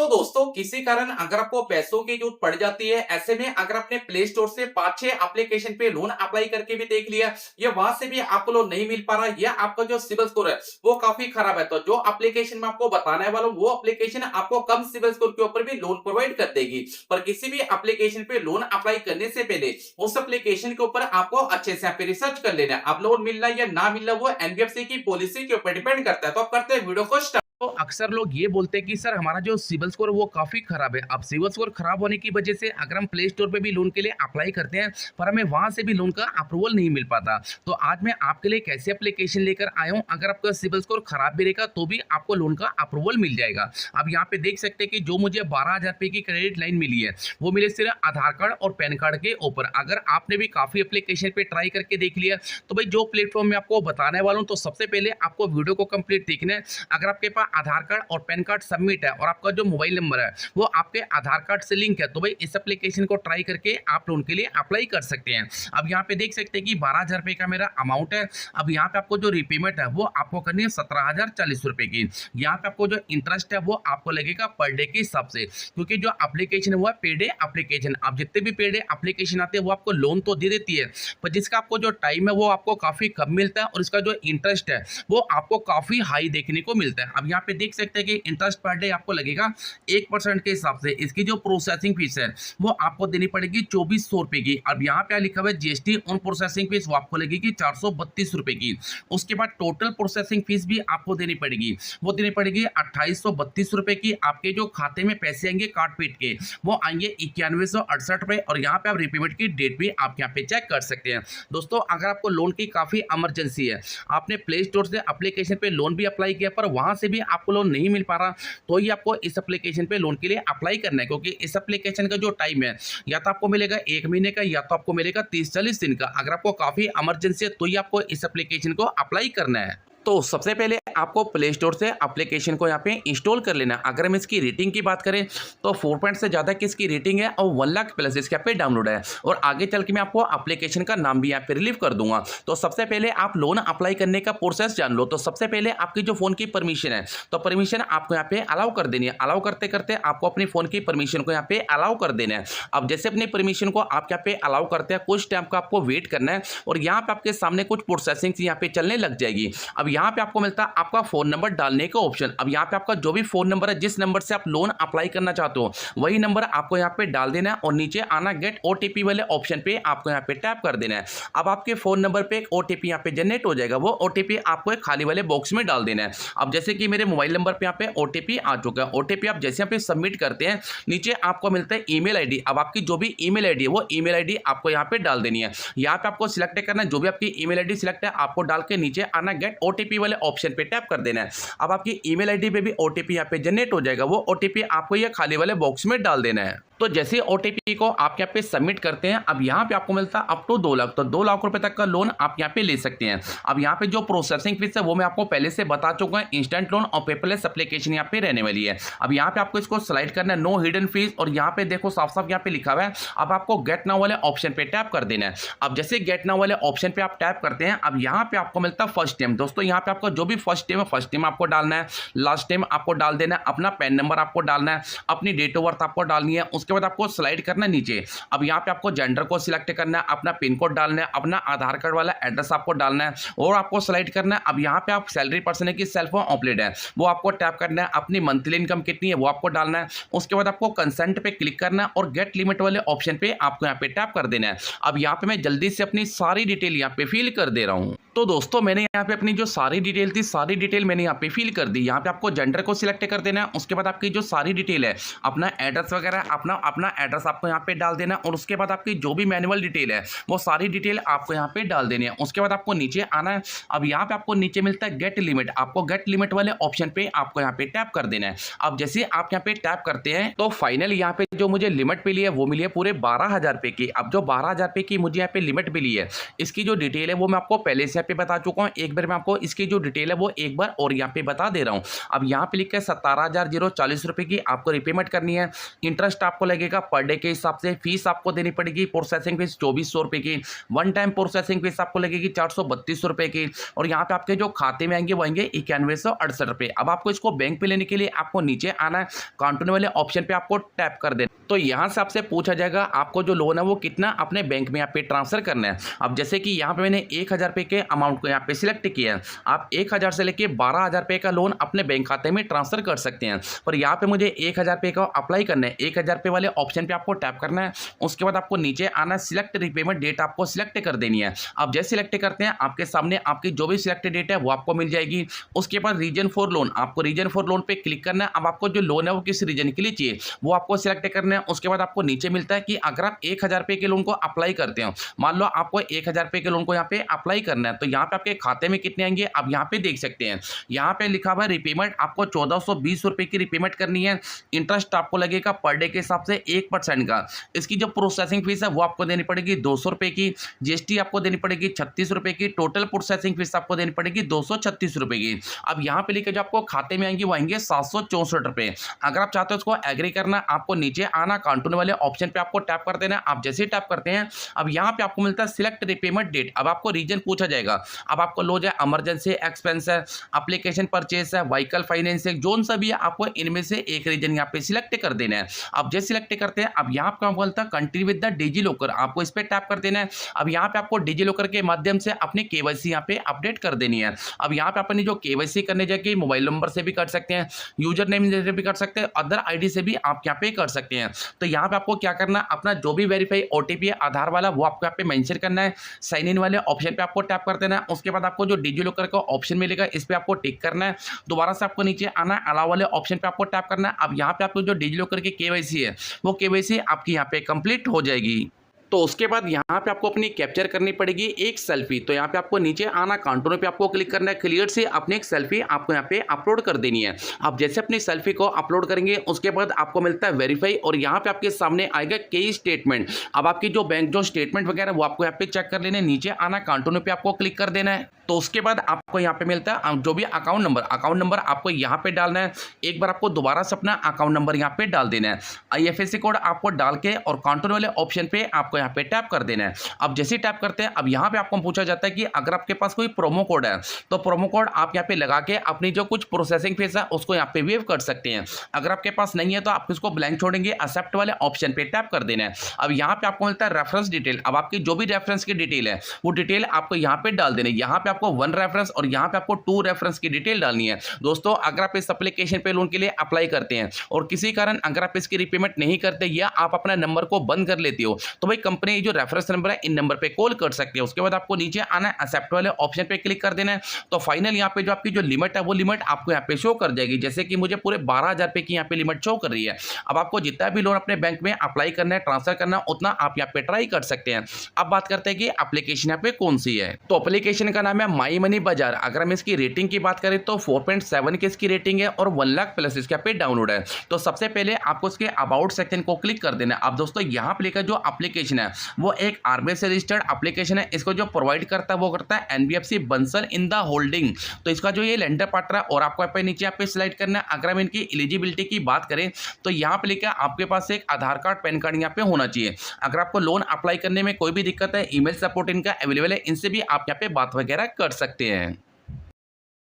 तो दोस्तों किसी कारण अगर आपको पैसों की जरूरत पड़ जाती है, ऐसे में अगर आपने प्ले स्टोर से 5-6 एप्लीकेशन पे लोन अप्लाई करके भी देख लिया या वहां से भी आपको लोन नहीं मिल पा रहा या आपका जो सिबिल स्कोर है वो काफी खराब है, तो जो एप्लीकेशन में आपको बताने वाला हूं वो एप्लीकेशन आपको कम सिबिल स्कोर के ऊपर भी लोन प्रोवाइड कर देगी। पर किसी भी एप्लीकेशन पे लोन अप्लाई करने से पहले उस एप्लीकेशन के ऊपर आपको अच्छे से रिसर्च कर लेना है। अब लोन मिलना या ना मिलना वो एनबीएफसी की पॉलिसी के ऊपर डिपेंड करता है। तो आप करते हैं वीडियो को स्टार्ट। तो अक्सर लोग ये बोलते हैं कि सर हमारा जो सिबिल स्कोर है वो काफ़ी ख़राब है। अब सिबिल स्कोर ख़राब होने की वजह से अगर हम प्ले स्टोर पे भी लोन के लिए अप्लाई करते हैं पर हमें वहाँ से भी लोन का अप्रूवल नहीं मिल पाता। तो आज मैं आपके लिए एक ऐसी एप्लीकेशन लेकर आया हूँ, अगर आपका सिबिल स्कोर ख़राब भी रहेगा तो भी आपको लोन का अप्रूवल मिल जाएगा। अब यहाँ पे देख सकते हैं कि जो मुझे 12,000 रुपये की क्रेडिट लाइन मिली है वो मिले सिर्फ आधार कार्ड और पैन कार्ड के ऊपर। अगर आपने भी काफ़ी एप्लीकेशन पे ट्राई करके देख लिया तो भाई जो प्लेटफॉर्म में आपको बताने वाला हूँ, तो सबसे पहले आपको वीडियो को कंप्लीट देखना है। अगर आपके पास आधार कार्ड और पैन कार्ड सबमिट है और आपका जो मोबाइल नंबर है वो आपके आधार कार्ड से लिंक है, तो भाई इस एप्लीकेशन को ट्राई करके आप लोन के लिए अप्लाई कर सकते हैं। अब यहाँ पे देख सकते हैं कि 12,000 रुपये का मेरा अमाउंट है। अब यहाँ पे आपको जो रिपेमेंट है वो आपको करनी है 17,040 रुपये की। यहाँ पे आपको जो इंटरेस्ट है वो आपको लगेगा पर डे के हिसाब से, क्योंकि जो एप्लीकेशन है वो पे डे एप्लीकेशन। अब जितने भी पे डे एप्लीकेशन आते हैं वो आपको लोन तो दे देती है, पर जिसका आपको जो टाइम है वो आपको काफ़ी कम मिलता है और इसका जो इंटरेस्ट है वो आपको काफ़ी हाई देखने को मिलता है। अब यहाँ पे देख सकते हैं कि इंटरेस्ट पर डे आपको लगेगा 1% के हिसाब से। इसकी जो प्रोसेसिंग फीस है वो आपको देनी पड़ेगी 2400 रुपये की। अब यहाँ पे लिखा हुआ है जीएसटी ऑन प्रोसेसिंग फीस, वो आपको लगेगी 432 रुपये की। उसके बाद टोटल प्रोसेसिंग फीस भी आपको देनी पड़ेगी, वो देनी पड़ेगी 2832 रुपये की। आपके जो खाते में पैसे आएंगे काट पीट के वो आएंगे 9168 रुपये। और यहाँ पे आप रिपेमेंट की डेट भी आप यहाँ पे चेक कर सकते हैं। दोस्तों अगर आपको लोन की काफ़ी इमरजेंसी है, आपने प्ले स्टोर से एप्लीकेशन पे लोन भी अप्लाई किया पर वहाँ से भी आपको लोन नहीं मिल पा रहा, तो ही आपको इस एप्लीकेशन पे लोन के लिए अप्लाई करना है। क्योंकि इस एप्लीकेशन का जो टाइम है या तो आपको मिलेगा 1 महीने का या तो आपको मिलेगा 30-40 दिन का। अगर आपको काफ़ी इमरजेंसी है तो ही आपको इस एप्लीकेशन को अप्लाई करना है। तो सबसे पहले आपको प्ले स्टोर से एप्लीकेशन को यहाँ पे इंस्टॉल कर लेना है। अगर हम इसकी रेटिंग की बात करें तो 4 पॉइंट से ज़्यादा की इसकी रेटिंग है और 1 लाख प्लस इसके यहाँ पे डाउनलोड है। और आगे चल के मैं आपको एप्लीकेशन का नाम भी यहाँ पे रिलीव कर दूंगा। तो सबसे पहले आप लोन अप्लाई करने का प्रोसेस जान लो। तो सबसे पहले आपकी जो फ़ोन की परमिशन है तो परमिशन आपको यहाँ पे अलाउ कर देनी है। अलाउ करते करते आपको अपनी फ़ोन की परमिशन को यहाँ पे अलाउ कर देना है। अब जैसे अपनी परमिशन को आप यहाँ पे अलाउ करते हैं कुछ टाइम का आपको वेट करना है और यहाँ पे आपके सामने कुछ प्रोसेसिंग यहाँ पे चलने लग जाएगी। अब यहाँ पे आपको मिलता है आपका फोन नंबर डालने का ऑप्शन। अब यहाँ पे आपका जो भी फोन नंबर है, जिस नंबर से आप लोन अप्लाई करना चाहते हो वही नंबर आपको यहाँ पे डाल देना है और नीचे आना गेट ओटीपी वाले ऑप्शन पे आपको यहाँ पे टैप कर देना है। अब आपके फोन नंबर पे एक ओटीपी यहाँ पे जनरेट हो जाएगा, वो ओटीपी आपको एक खाली वाले बॉक्स में डाल देना है। अब जैसे कि मेरे मोबाइल नंबर पे यहाँ पे ओटीपी आ चुका है, ओटीपी आप जैसे यहाँ पे सबमिट करते हैं नीचे आपको मिलता है ईमेल आईडी। अब आपकी जो भी ईमेल आईडी है वो ईमेल आईडी आपको यहाँ पे डाल देनी है। यहाँ पे आपको सिलेक्ट करना है, जो भी आपकी ईमेल आईडी सिलेक्ट है आपको डाल के नीचे आना गेट ओटीपी वाले ऑप्शन पे टैप कर देना है। अब आपकी ईमेल आईडी पे भी ओटीपी यहाँ पे जनरेट हो जाएगा, वो ओटीपी आपको ये खाली वाले बॉक्स में डाल देना है। तो जैसे ओटीपी को आप यहाँ पे सबमिट करते हैं अब यहाँ पे आपको मिलता है अप टू 2 लाख, तो 2 लाख रुपए तक का लोन आप यहाँ पे ले सकते हैं। अब यहाँ पे जो प्रोसेसिंग फीस है वो मैं आपको पहले से बता चुका हूँ, इंस्टेंट लोन और पेपरलेस एप्लीकेशन यहाँ पे रहने वाली है। अब यहाँ पे आपको इसको स्लाइड करना है, नो हिडन फीस, और यहाँ पे देखो साफ साफ यहाँ पे लिखा हुआ है। अब आपको गेट नाउ वाले ऑप्शन पे टैप कर देना है। अब जैसे गेट नाउ वाले ऑप्शन पे आप टैप करते हैं अब यहाँ पे आपको मिलता है फर्स्ट टाइम। दोस्तों यहाँ पे आपको जो भी फर्स्ट टाइम है फर्स्ट टाइम आपको डालना है, लास्ट टाइम आपको डाल देना है, अपना पैन नंबर आपको डालना है, अपनी डेट ऑफ बर्थ आपको डालनी है। उसके बाद आपको स्लाइड करना नीचे। अब यहाँ पे आपको जेंडर को सिलेक्ट करना है, अपना पिन कोड डालना है, अपना आधार कार्ड वाला एड्रेस आपको डालना है और आपको स्लाइड करना है। अब यहाँ पे आप सैलरी पर्सन है कि सेल्फ एम्प्लॉयड है वो आपको टैप करना है, अपनी मंथली इनकम कितनी है वो आपको डालना है। उसके बाद आपको कंसेंट पे क्लिक करना है और गेट लिमिट वाले ऑप्शन पे आपको यहाँ पे टैप कर देना है। अब यहाँ पे मैं जल्दी से अपनी सारी डिटेल यहाँ पे फिल कर दे रहा हूँ। तो दोस्तों मैंने यहाँ पे अपनी जो सारी डिटेल थी सारी डिटेल मैंने यहाँ पे फिल कर दी। यहाँ पे आपको जेंडर को सिलेक्ट कर देना है, उसके बाद आपकी जो सारी डिटेल है अपना एड्रेस वगैरह अपना एड्रेस आपको यहाँ पे डाल देना और उसके बाद आपकी जो भी मैनुअल डिटेल है वो सारी डिटेल आपको यहाँ पे डाल देनी है। उसके बाद आपको नीचे आना है। अब यहाँ पे आपको नीचे मिलता है गेट लिमिट, आपको गेट लिमिट वाले ऑप्शन पे आपको यहाँ पे टैप कर देना है। अब जैसे आप यहाँ पे टैप करते हैं तो फाइनल यहाँ पे जो मुझे लिमिट मिली है वो मिली है पूरे 12,000 रुपये की। अब जो 12,000 रुपये की मुझे यहाँ पे लिमिट मिली है इसकी जो डिटेल है वो मैं आपको पहले से यहाँ पे बता चुका हूँ। एक बार मैं आपको इसकी जो डिटेल है वो एक बार और यहाँ पे बता दे रहा हूँ। अब यहाँ पे लिखा है 17,040 रुपये की आपको रिपेमेंट करनी है। इंटरेस्ट आपको लगेगा पर डे के हिसाब से। फीस आपको देनी पड़ेगी प्रोसेसिंग फीस 2400 रुपये की। वन टाइम प्रोसेसिंग फीस आपको लगेगी 432 रुपये की। और यहाँ पे आपके जो खाते में आएंगे वो आएंगे 9168 रुपये। अब आपको इसको बैंक पे लेने के लिए आपको नीचे आना है, कंटिन्यू वाले ऑप्शन पे आपको टैप कर देना। तो यहाँ से आपसे पूछा जाएगा आपको जो लोन है वो कितना अपने बैंक में यहाँ पे ट्रांसफर करना है। अब जैसे कि यहाँ पे मैंने 1000 रुपये के अमाउंट को यहाँ पे सिलेक्ट किया है। आप 1000 से लेके 12,000 रुपये का लोन अपने बैंक खाते में ट्रांसफर कर सकते हैं। पर यहाँ पे मुझे 1000 रुपये का अप्लाई करना है। 1000 रुपये वाले ऑप्शन पे आपको टैप करना है। उसके बाद आपको नीचे आना, सिलेक्ट रिपेमेंट डेट आपको सिलेक्ट कर देनी है। अब जैसे सिलेक्ट करते हैं आपके सामने आपकी जो भी सिलेक्ट डेट है वो आपको मिल जाएगी। उसके बाद रीजन फॉर लोन, आपको रीजन फॉर लोन पे क्लिक करना है। अब आपको जो लोन है वो किस रीजन के लिए चाहिए वो आपको सिलेक्ट करना है। उसके बाद आपको नीचे मिलता है कि अगर आप 1000 रुपये के लोन को अप्लाई करते हो, मान लो आपको 1000 रुपये के लोन को यहाँ पे अप्लाई करना है, तो यहाँ पे आपके खाते में कितने आएंगे अब यहाँ पे देख सकते हैं। यहाँ पे लिखा हुआ है रिपेमेंट आपको 1420 रुपये की रिपेमेंट करनी है। इंटरेस्ट आपको लगेगा पर डे के हिसाब से 1% का। इसकी जो प्रोसेसिंग फीस है वो आपको देनी पड़ेगी 200 रुपये की। जीएसटी आपको देनी पड़ेगी 36 रुपये की। टोटल प्रोसेसिंग फीस आपको देनी पड़ेगी 236 रुपये की। अब यहाँ पे लिखे जो आपको खाते में आएंगे वो आएंगे 764 रुपये। अगर आप चाहते हो उसको एग्री करना, आपको नीचे आना, कंटिन्यू वाले ऑप्शन पे आपको टैप कर देना। आप जैसे ही टैप करते हैं अब यहाँ पे आपको मिलता है सिलेक्ट रिपेमेंट डेट। अब आपको रीजन पूछा जाएगा। अब आपको लो जाए इमरजेंसी एक्सपेंस है, एप्लीकेशन परचेस है, व्हीकल फाइनेंस है, जोन सा भी है आपको इनमें से एक रीजन यहाँ पे सिलेक्ट कर देना है। अब जैसे सिलेक्ट करते हैं अब यहाँ पे बोलता है continue with the DigiLocker, आपको इस पे टैप कर देना है। अब यहाँ पे आपको डिजी लॉकर के माध्यम से अपनी केवाईसी यहाँ पे अपडेट कर देनी है। अब यहाँ पे अपनी जो केवाईसी करने जाके मोबाइल नंबर से भी कर सकते हैं, यूजर नेम से भी कर सकते हैं, अदर आईडी से भी आप यहाँ पे कर सकते हैं। तो यहाँ पे आपको क्या करना है, अपना जो भी वेरीफाई ओटीपी है आधार वाला वो आपको यहाँ पे मेंशन करना है। साइन इन वाले ऑप्शन पे आपको टैप कर देना है। उसके बाद आपको जो डिजी लॉकर का ऑप्शन मिलेगा इस पे आपको टिक करना है। दोबारा से आपको नीचे आना, अलाउ वाले ऑप्शन पे आपको टैप करना है। अब यहाँ पे आपको जो डिजी लॉकर की केवाईसी है वो केवाईसी आपकी यहाँ पे कंप्लीट हो जाएगी। तो उसके बाद यहाँ पे आपको अपनी कैप्चर करनी पड़ेगी एक सेल्फी। तो यहाँ पे आपको नीचे आना, कंट्रोल पे आपको क्लिक करना है, क्लियर से अपनी एक सेल्फी आपको यहाँ पे अपलोड कर देनी है। आप जैसे अपनी सेल्फी को अपलोड करेंगे उसके बाद आपको मिलता है वेरीफाई और यहाँ पे आपके सामने आएगा कई स्टेटमेंट। अब आपकी जो बैंक जो स्टेटमेंट वगैरह वो आपको यहाँ पे चेक कर लेने, नीचे आना, कंट्रोल पे आपको क्लिक कर देना है। तो उसके बाद आपको यहाँ पे मिलता है जो भी अकाउंट नंबर आपको यहाँ पे डालना है। एक बार आपको दोबारा से अपना अकाउंट नंबर यहाँ पे डाल देना है। IFSC कोड आपको डाल के और काउंटर वाले ऑप्शन पे आपको यहाँ पे टैप कर देना है। अब जैसे ही टैप करते हैं अब यहाँ पे आपको पूछा जाता है कि अगर आपके पास कोई प्रोमो कोड है तो प्रोमो कोड आप यहाँ पे लगा के अपनी जो कुछ प्रोसेसिंग फीस है उसको यहाँ पे वेव कर सकते हैं। अगर आपके पास नहीं है तो आप इसको ब्लैंक छोड़ेंगे, एक्सेप्ट वाले ऑप्शन पे टैप कर देना है। अब यहाँ पे आपको मिलता है रेफरेंस डिटेल। अब आपकी जो भी रेफरेंस की डिटेल है वो डिटेल आपको यहाँ पे डाल देना है। यहाँ पे आपको 1 रेफरेंस और यहाँ पे आपको 2 रेफरेंस की डिटेल डालनी है। दोस्तों अगर आप इस एप्लीकेशन पे लोन के लिए अप्लाई करते हैं और किसी कारण अगर आप इसकी रिपेमेंट नहीं करते या आप अपना नंबर को बंद कर लेते हो तो भाई कंपनी जो रेफरेंस नंबर है इन नंबर पे कॉल कर सकते हैं। उसके बाद आपको नीचे आना है, एक्सेप्ट वाले ऑप्शन पे क्लिक कर देना है। तो फाइनल यहाँ पे जो आपकी जो लिमिट है वो लिमिट आपको यहाँ पे शो कर जाएगी। जैसे कि मुझे पूरे 12,000 रुपये की यहाँ पे लिमिट शो कर रही है। अब आपको जितना भी लोन अपने बैंक में अप्लाई करना है, ट्रांसफर करना है, उतना आप यहाँ पे ट्राई कर सकते हैं। अब बात करते हैं कि एप्लीकेशन यहाँ पे कौन सी है। तो एप्लीकेशन का नाम है माई मनी बाजार। अगर हम इसकी रेटिंग की बात करें तो 4.7 की इसकी रेटिंग है और 1 लाख प्लस इसके पे डाउनलोड है। तो सबसे पहले आपको इसके अबाउट सेक्शन को क्लिक कर देना है। अब दोस्तों यहाँ पे लेकर जो एप्लीकेशन है वो एक RBI से रजिस्टर्ड एप्लीकेशन है। इसको जो प्रोवाइड करता है वो करता है NBFC Bansal in the holding. तो इसका जो ये लेंडर पार्टनर है और आपको पे नीचे यहाँ पे स्लाइड करना है। अगर हम इनकी एलिजिबिलिटी की बात करें तो यहाँ पे लेकर आपके पास एक आधार कार्ड, पैन कार्ड यहाँ पे होना चाहिए। अगर आपको लोन अप्लाई करने में कोई भी दिक्कत है, ईमेल सपोर्ट इनका अवेलेबल है, इनसे भी आप यहाँ पे बात वगैरह कर सकते हैं।